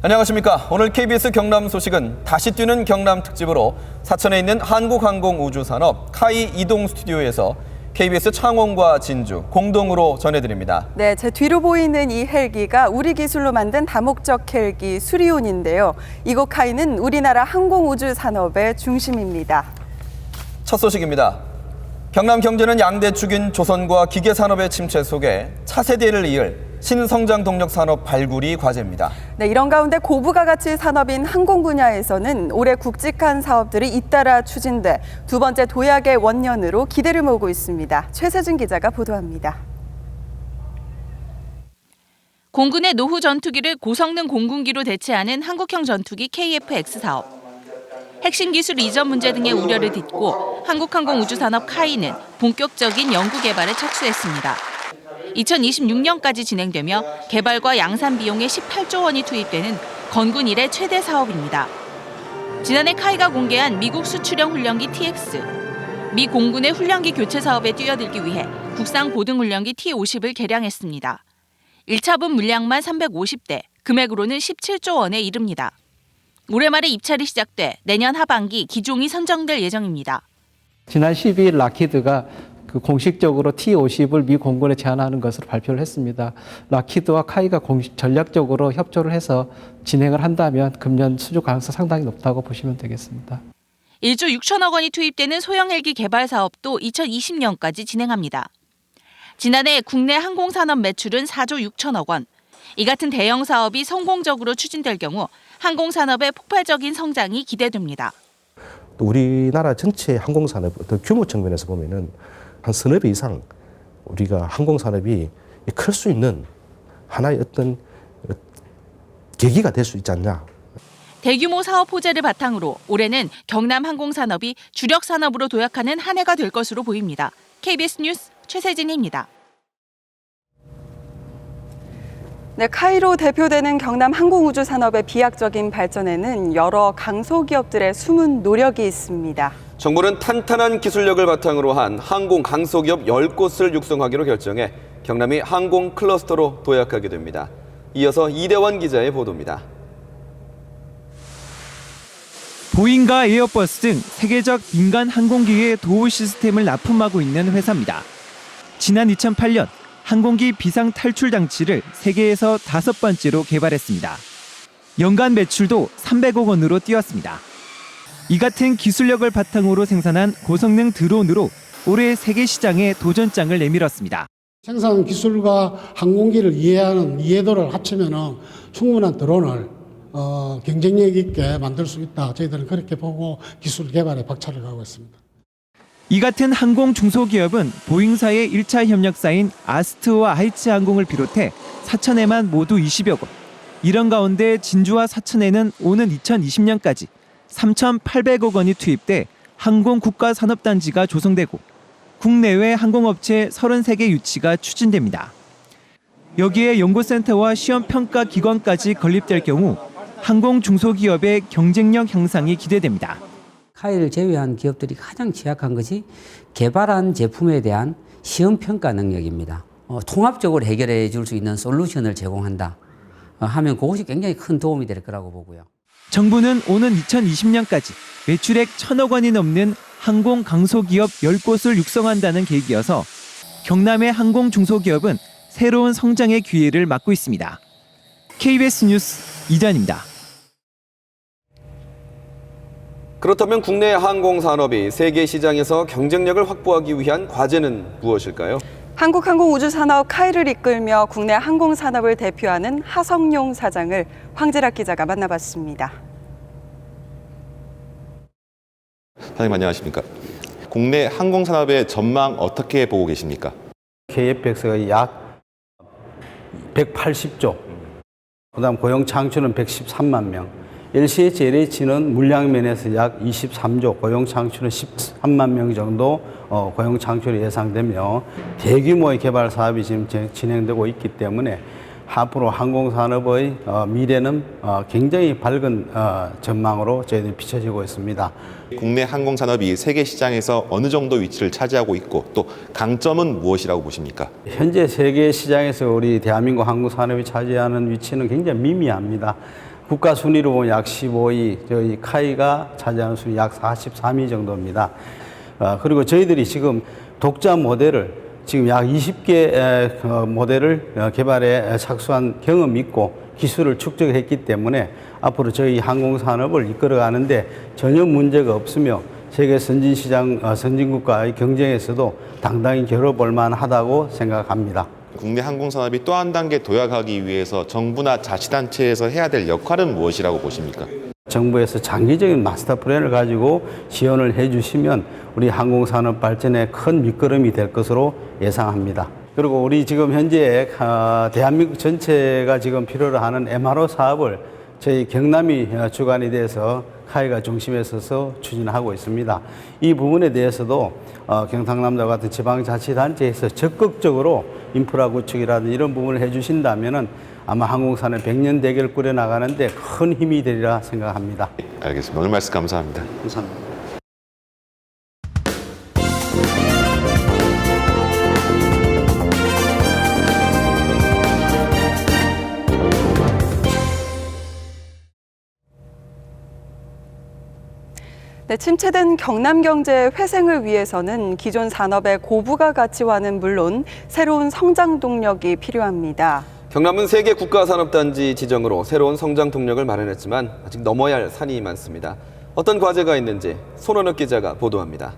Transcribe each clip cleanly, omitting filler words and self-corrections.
안녕하십니까. 오늘 KBS 경남 소식은 다시 뛰는 경남 특집으로 사천에 있는 한국항공우주산업 카이 이동 스튜디오에서 KBS 창원과 진주 공동으로 전해드립니다. 네, 제 뒤로 보이는 이 헬기가 우리 기술로 만든 다목적 헬기 수리온인데요. 이곳 카이는 우리나라 항공우주산업의 중심입니다. 첫 소식입니다. 경남 경제는 양대 축인 조선과 기계산업의 침체 속에 차세대를 이을 신성장 동력 산업 발굴이 과제입니다. 네, 이런 가운데 고부가 가치 산업인 항공 분야에서는 올해 굵직한 사업들이 잇따라 추진돼 두 번째 도약의 원년으로 기대를 모으고 있습니다. 최세준 기자가 보도합니다. 공군의 노후 전투기를 고성능 공군기로 대체하는 한국형 전투기 KF-X 사업. 핵심 기술 이전 문제 등의 우려를 딛고 한국항공우주산업 카이는 본격적인 연구 개발에 착수했습니다. 2026년까지 진행되며 개발과 양산 비용에 18조 원이 투입되는 건군 이래 최대 사업입니다. 지난해 카이가 공개한 미국 수출형 훈련기 TX, 미 공군의 훈련기 교체 사업에 뛰어들기 위해 국산 고등훈련기 T-50을 개량했습니다. 1차분 물량만 350대, 금액으로는 17조 원에 이릅니다. 올해 말에 입찰이 시작돼 내년 하반기 기종이 선정될 예정입니다. 지난 12일 락히드가 공식적으로 T-50을 미 공군에 제안하는 것으로 발표를 했습니다. 락히드와 카이가 전략적으로 협조를 해서 진행을 한다면 금년 수주 가능성 상당히 높다고 보시면 되겠습니다. 1조 6천억 원이 투입되는 소형 헬기 개발 사업도 2020년까지 진행합니다. 지난해 국내 항공산업 매출은 4조 6천억 원. 이 같은 대형 사업이 성공적으로 추진될 경우 항공산업의 폭발적인 성장이 기대됩니다. 또 우리나라 전체 항공산업 어떤 규모 측면에서 보면은 한 서너 배 이상 우리가 항공산업이 클 수 있는 하나의 어떤 계기가 될 수 있지 않냐. 대규모 사업 호재를 바탕으로 올해는 경남 항공산업이 주력 산업으로 도약하는 한 해가 될 것으로 보입니다. KBS 뉴스 최세진입니다. 네, 카이로 대표되는 경남 항공우주산업의 비약적인 발전에는 여러 강소기업들의 숨은 노력이 있습니다. 정부는 탄탄한 기술력을 바탕으로 한 항공 강소기업 10곳을 육성하기로 결정해 경남이 항공 클러스터로 도약하게 됩니다. 이어서 이대원 기자의 보도입니다. 보잉과 에어버스 등 세계적 민간 항공기의 도우 시스템을 납품하고 있는 회사입니다. 지난 2008년 항공기 비상 탈출 장치를 세계에서 5번째로 개발했습니다. 연간 매출도 300억 원으로 뛰었습니다. 이 같은 기술력을 바탕으로 생산한 고성능 드론으로 올해 세계 시장에 도전장을 내밀었습니다. 생산 기술과 항공기를 이해하는 이해도를 합치면 충분한 드론을 경쟁력 있게 만들 수 있다. 저희들은 그렇게 보고 기술 개발에 박차를 가고 있습니다. 이 같은 항공 중소기업은 보잉사의 1차 협력사인 아스트와 하이츠항공을 비롯해 사천에만 모두 20여 곳. 이런 가운데 진주와 사천에는 오는 2020년까지 3,800억 원이 투입돼 항공국가산업단지가 조성되고 국내외 항공업체 33개 유치가 추진됩니다. 여기에 연구센터와 시험평가기관까지 건립될 경우 항공 중소기업의 경쟁력 향상이 기대됩니다. 카이를 제외한 기업들이 가장 취약한 것이 개발한 제품에 대한 시험평가 능력입니다. 통합적으로 해결해 줄 수 있는 솔루션을 제공한다 하면 그것이 굉장히 큰 도움이 될 거라고 보고요. 정부는 오는 2020년까지 매출액 1,000억 원이 넘는 항공 강소기업 10곳을 육성한다는 계획이어서 경남의 항공 중소기업은 새로운 성장의 기회를 맞고 있습니다. KBS 뉴스 이단입니다. 그렇다면 국내 항공산업이 세계 시장에서 경쟁력을 확보하기 위한 과제는 무엇일까요? 한국항공우주산업 카이를 이끌며 국내 항공산업을 대표하는 하성룡 사장을 황재락 기자가 만나봤습니다. 사장님 안녕하십니까? 국내 항공산업의 전망 어떻게 보고 계십니까? KF-X가 약 180조, 그다음 고용 창출은 113만 명, LCH, LH는 물량 면에서 약 23조, 고용 창출은 13만 명 정도 고용 창출이 예상되며 대규모의 개발 사업이 지금 진행되고 있기 때문에 앞으로 항공산업의 미래는 굉장히 밝은 전망으로 저희들이 비춰지고 있습니다. 국내 항공산업이 세계 시장에서 어느 정도 위치를 차지하고 있고 또 강점은 무엇이라고 보십니까? 현재 세계 시장에서 우리 대한민국 항공산업이 차지하는 위치는 굉장히 미미합니다. 국가 순위로 보면 약 15위, 저희 카이가 차지하는 순위 약 43위 정도입니다. 그리고 저희들이 지금 독자 모델을 지금 약 20개 모델을 개발에 착수한 경험이 있고 기술을 축적했기 때문에 앞으로 저희 항공산업을 이끌어가는데 전혀 문제가 없으며 세계 선진시장, 선진국과의 경쟁에서도 당당히 겨뤄볼 만하다고 생각합니다. 국내 항공산업이 또 한 단계 도약하기 위해서 정부나 자치단체에서 해야 될 역할은 무엇이라고 보십니까? 정부에서 장기적인 마스터 플랜을 가지고 지원을 해주시면 우리 항공산업 발전에 큰 밑거름이 될 것으로 예상합니다. 그리고 우리 지금 현재 대한민국 전체가 지금 필요로 하는 MRO 사업을 저희 경남이 주관이 돼서 카이가 중심에 서서 추진하고 있습니다. 이 부분에 대해서도 경상남도 같은 지방자치단체에서 적극적으로 인프라 구축이라든지 이런 부분을 해주신다면은 아마 항공산업 100년 대계를 꾸려나가는데 큰 힘이 되리라 생각합니다. 알겠습니다. 오늘 말씀 감사합니다. 감사합니다. 네, 침체된 경남 경제의 회생을 위해서는 기존 산업의 고부가 가치와는 물론 새로운 성장 동력이 필요합니다. 경남은 세계 국가산업단지 지정으로 새로운 성장 동력을 마련했지만 아직 넘어야 할 산이 많습니다. 어떤 과제가 있는지 손원욱 기자가 보도합니다.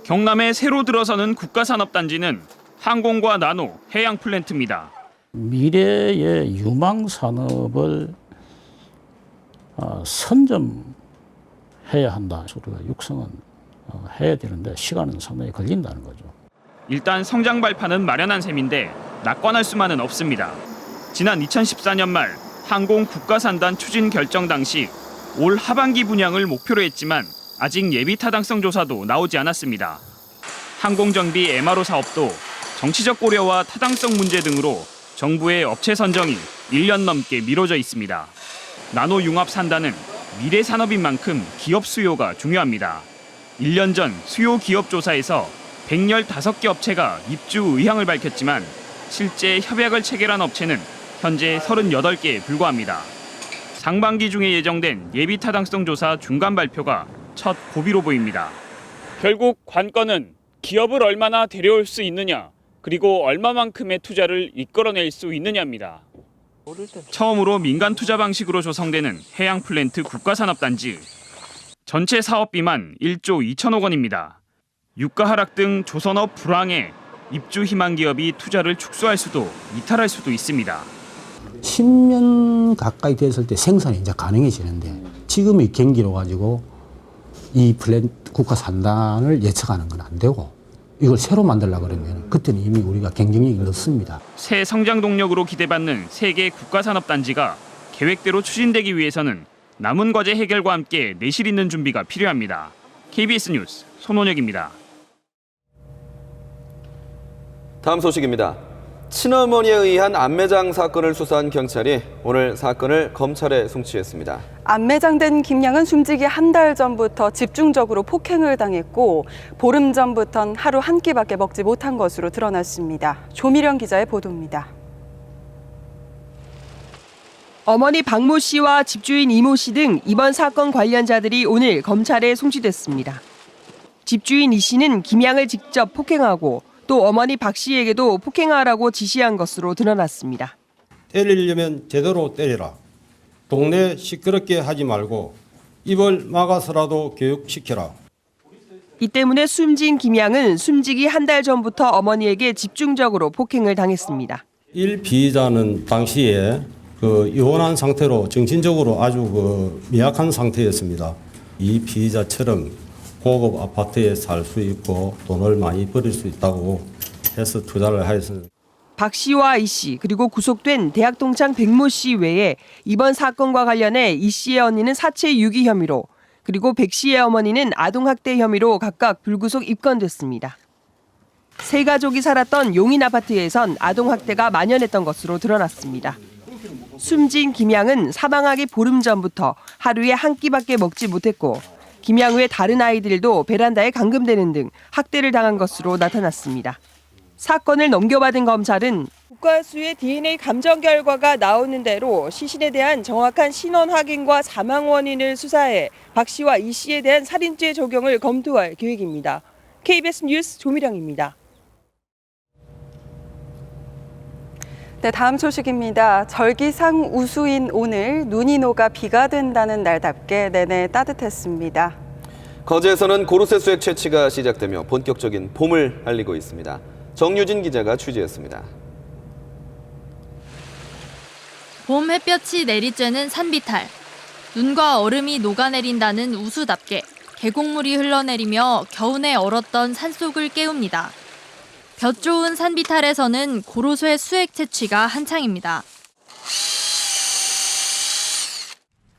경남에 새로 들어서는 국가산업단지는 항공과 나노, 해양 플랜트입니다. 미래의 유망 산업을 선점해야 한다. 우리가 육성은 해야 되는데 시간은 상당히 걸린다는 거죠. 일단 성장 발판은 마련한 셈인데 낙관할 수만은 없습니다. 지난 2014년 말 항공 국가산단 추진 결정 당시 올 하반기 분양을 목표로 했지만 아직 예비 타당성 조사도 나오지 않았습니다. 항공정비 MRO 사업도 정치적 고려와 타당성 문제 등으로 정부의 업체 선정이 1년 넘게 미뤄져 있습니다. 나노 융합 산단은 미래 산업인 만큼 기업 수요가 중요합니다. 1년 전 수요 기업 조사에서 115개 업체가 입주 의향을 밝혔지만 실제 협약을 체결한 업체는 현재 38개에 불과합니다. 상반기 중에 예정된 예비 타당성 조사 중간 발표가 첫 고비로 보입니다. 결국 관건은 기업을 얼마나 데려올 수 있느냐, 그리고 얼마만큼의 투자를 이끌어낼 수 있느냐입니다. 처음으로 민간 투자 방식으로 조성되는 해양 플랜트 국가산업단지. 전체 사업비만 1조 2천억 원입니다. 유가 하락 등 조선업 불황에 입주 희망 기업이 투자를 축소할 수도 이탈할 수도 있습니다. 10년 가까이 됐을 때 생산이 이제 가능해지는데 지금의 경기로 가지고 이 플랜트 국가 산단을 예측하는 건 안 되고 이걸 새로 만들려고 그러면 그때는 이미 우리가 경쟁력이 늦습니다. 새 성장 동력으로 기대받는 세계 국가산업단지가 계획대로 추진되기 위해서는 남은 과제 해결과 함께 내실 있는 준비가 필요합니다. KBS 뉴스 손원혁입니다. 다음 소식입니다. 친어머니에 의한 암매장 사건을 수사한 경찰이 오늘 사건을 검찰에 송치했습니다. 암매장된 김양은 숨지기 한 달 전부터 집중적으로 폭행을 당했고 보름 전부턴 하루 한 끼밖에 먹지 못한 것으로 드러났습니다. 조미령 기자의 보도입니다. 어머니 박모 씨와 집주인 이모 씨 등 이번 사건 관련자들이 오늘 검찰에 송치됐습니다. 집주인 이 씨는 김양을 직접 폭행하고 또 어머니 박 씨에게도 폭행하라고 지시한 것으로 드러났습니다. 때리려면 제대로 때리라. 동네 시끄럽게 하지 말고 입을 막아서라도 교육시켜라. 이 때문에 숨진 김양은 숨지기 한 달 전부터 어머니에게 집중적으로 폭행을 당했습니다. 1 피의자는 당시에 이혼한 상태로 정신적으로 아주 미약한 상태였습니다. 이 피의자처럼 고급 아파트에 살 수 있고 돈을 많이 벌일 수 있다고 해서 투자를 하였습니다. 박 씨와 이 씨 그리고 구속된 대학 동창 백모 씨 외에 이번 사건과 관련해 이 씨의 언니는 사체 유기 혐의로 그리고 백 씨의 어머니는 아동학대 혐의로 각각 불구속 입건됐습니다. 세 가족이 살았던 용인 아파트에선 아동학대가 만연했던 것으로 드러났습니다. 숨진 김양은 사망하기 보름 전부터 하루에 한 끼밖에 먹지 못했고 김양 외 다른 아이들도 베란다에 감금되는 등 학대를 당한 것으로 나타났습니다. 사건을 넘겨받은 검찰은 국과수의 DNA 감정 결과가 나오는 대로 시신에 대한 정확한 신원 확인과 사망 원인을 수사해 박 씨와 이 씨에 대한 살인죄 적용을 검토할 계획입니다. KBS 뉴스 조미령입니다. 네, 다음 소식입니다. 절기상 우수인 오늘 눈이 녹아 비가 된다는 날답게 내내 따뜻했습니다. 거제에서는 고로쇠 수액 채취가 시작되며 본격적인 봄을 알리고 있습니다. 정유진 기자가 취재했습니다. 봄 햇볕이 내리쬐는 산비탈. 눈과 얼음이 녹아내린다는 우수답게 계곡물이 흘러내리며 겨우내 얼었던 산속을 깨웁니다. 볕 좋은 산비탈에서는 고로쇠 수액 채취가 한창입니다.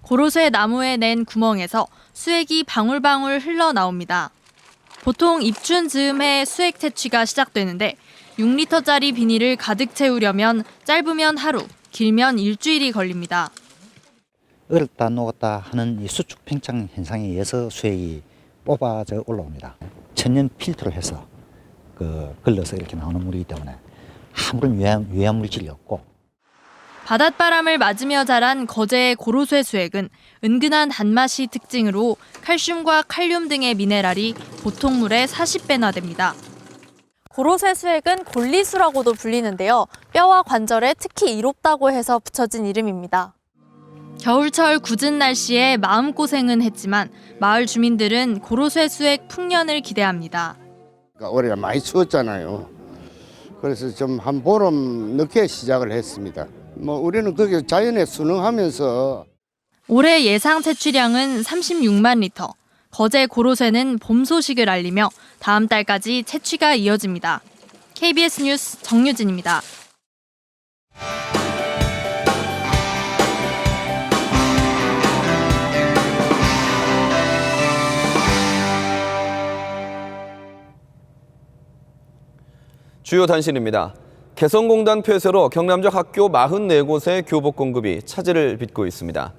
고로쇠 나무에 낸 구멍에서 수액이 방울방울 흘러나옵니다. 보통 입춘 즈음에 수액 채취가 시작되는데 6리터짜리 비닐을 가득 채우려면 짧으면 하루, 길면 일주일이 걸립니다. 얼었다 녹았다 하는 이 수축 팽창 현상에 의해서 수액이 뽑아져 올라옵니다. 천연 필터를 해서 걸러서 이렇게 나오는 물이기 때문에 아무런 유해 물질이 없고. 바닷바람을 맞으며 자란 거제의 고로쇠 수액은 은근한 단맛이 특징으로 칼슘과 칼륨 등의 미네랄이 보통 물의 40배나 됩니다. 고로쇠 수액은 골리수라고도 불리는데요. 뼈와 관절에 특히 이롭다고 해서 붙여진 이름입니다. 겨울철 굳은 날씨에 마음고생은 했지만 마을 주민들은 고로쇠 수액 풍년을 기대합니다. 올해 많이 추웠잖아요. 그래서 좀 한 보름 늦게 시작을 했습니다. 우리는 그게 자연에 순응하면서. 올해 예상 채취량은 36만 리터. 거제 고로쇠는 봄 소식을 알리며 다음 달까지 채취가 이어집니다. KBS 뉴스 정유진입니다. 주요 단신입니다. 개성공단 폐쇄로 경남 적 학교 44곳의 교복 공급이 차질을 빚고 있습니다.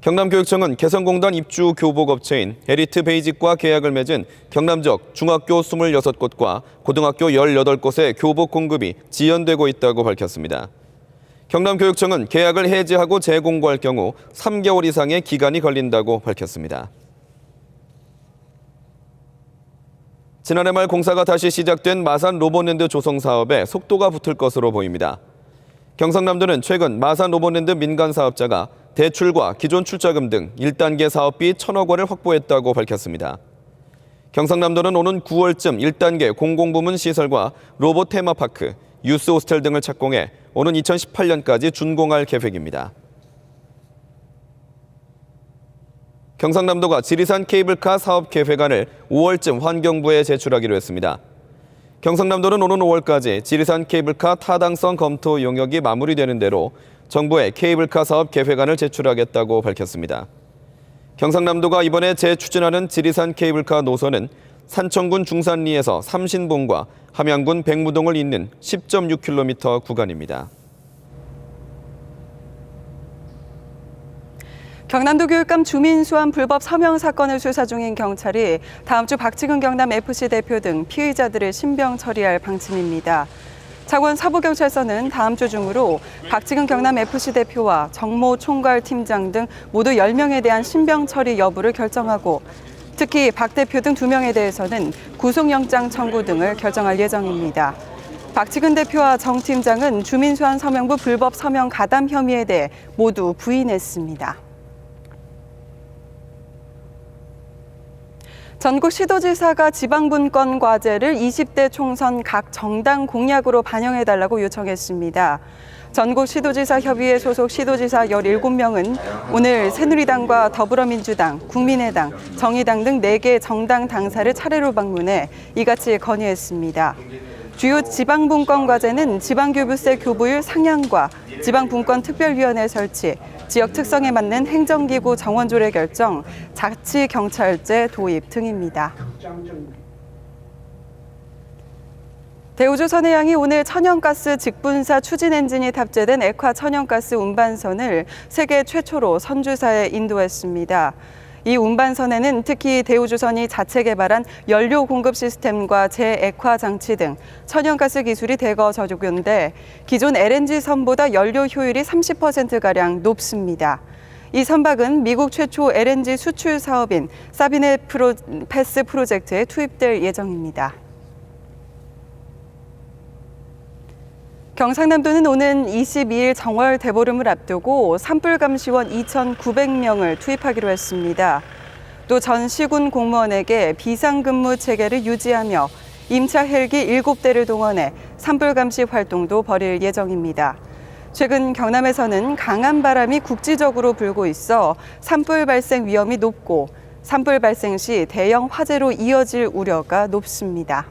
경남교육청은 개성공단 입주 교복업체인 에리트 베이직과 계약을 맺은 경남적 중학교 26곳과 고등학교 18곳의 교복 공급이 지연되고 있다고 밝혔습니다. 경남교육청은 계약을 해지하고 재공고할 경우 3개월 이상의 기간이 걸린다고 밝혔습니다. 지난해 말 공사가 다시 시작된 마산 로봇랜드 조성 사업에 속도가 붙을 것으로 보입니다. 경상남도는 최근 마산 로봇랜드 민간 사업자가 대출과 기존 출자금 등 1단계 사업비 1,000억 원을 확보했다고 밝혔습니다. 경상남도는 오는 9월쯤 1단계 공공부문 시설과 로봇 테마파크, 유스 호스텔 등을 착공해 오는 2018년까지 준공할 계획입니다. 경상남도가 지리산 케이블카 사업 계획안을 5월쯤 환경부에 제출하기로 했습니다. 경상남도는 오는 5월까지 지리산 케이블카 타당성 검토 용역이 마무리되는 대로 정부에 케이블카 사업 계획안을 제출하겠다고 밝혔습니다. 경상남도가 이번에 재추진하는 지리산 케이블카 노선은 산청군 중산리에서 삼신봉과 함양군 백무동을 잇는 10.6km 구간입니다. 경남도 교육감 주민수함 불법 서명 사건을 수사 중인 경찰이 다음 주 박지근 경남FC 대표 등 피의자들을 신병 처리할 방침입니다. 창원 사부경찰서는 다음 주 중으로 박지근 경남FC 대표와 정모 총괄팀장 등 모두 10명에 대한 신병 처리 여부를 결정하고 특히 박 대표 등 2명에 대해서는 구속영장 청구 등을 결정할 예정입니다. 박지근 대표와 정 팀장은 주민수함 서명부 불법 서명 가담 혐의에 대해 모두 부인했습니다. 전국 시도지사가 지방분권 과제를 20대 총선 각 정당 공약으로 반영해달라고 요청했습니다. 전국 시도지사 협의회 소속 시도지사 17명은 오늘 새누리당과 더불어민주당, 국민의당, 정의당 등 4개 정당 당사를 차례로 방문해 이같이 건의했습니다. 주요 지방분권 과제는 지방교부세 교부율 상향과 지방분권특별위원회 설치, 지역 특성에 맞는 행정기구 정원조례 결정, 자치경찰제 도입 등입니다. 대우조선해양이 오늘 천연가스 직분사 추진 엔진이 탑재된 액화 천연가스 운반선을 세계 최초로 선주사에 인도했습니다. 이 운반선에는 특히 대우조선이 자체 개발한 연료 공급 시스템과 재액화 장치 등 천연가스 기술이 대거 적용돼 기존 LNG선보다 연료 효율이 30%가량 높습니다. 이 선박은 미국 최초 LNG 수출 사업인 사비네 패스 프로젝트에 투입될 예정입니다. 경상남도는 오는 22일 정월 대보름을 앞두고 산불감시원 2,900명을 투입하기로 했습니다. 또 전 시군 공무원에게 비상근무 체계를 유지하며 임차 헬기 7대를 동원해 산불감시 활동도 벌일 예정입니다. 최근 경남에서는 강한 바람이 국지적으로 불고 있어 산불 발생 위험이 높고 산불 발생 시 대형 화재로 이어질 우려가 높습니다.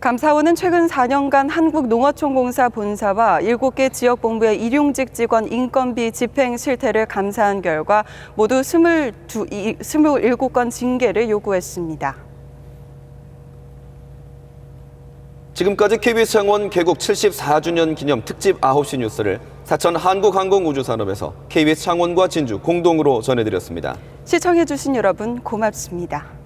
감사원은 최근 4년간 한국농어촌공사 본사와 7개 지역본부의 일용직 직원 인건비 집행 실태를 감사한 결과 모두 27건 징계를 요구했습니다. 지금까지 KBS 창원 개국 74주년 기념 특집 9시 뉴스를 사천 한국항공우주산업에서 KBS 창원과 진주 공동으로 전해드렸습니다. 시청해주신 여러분 고맙습니다.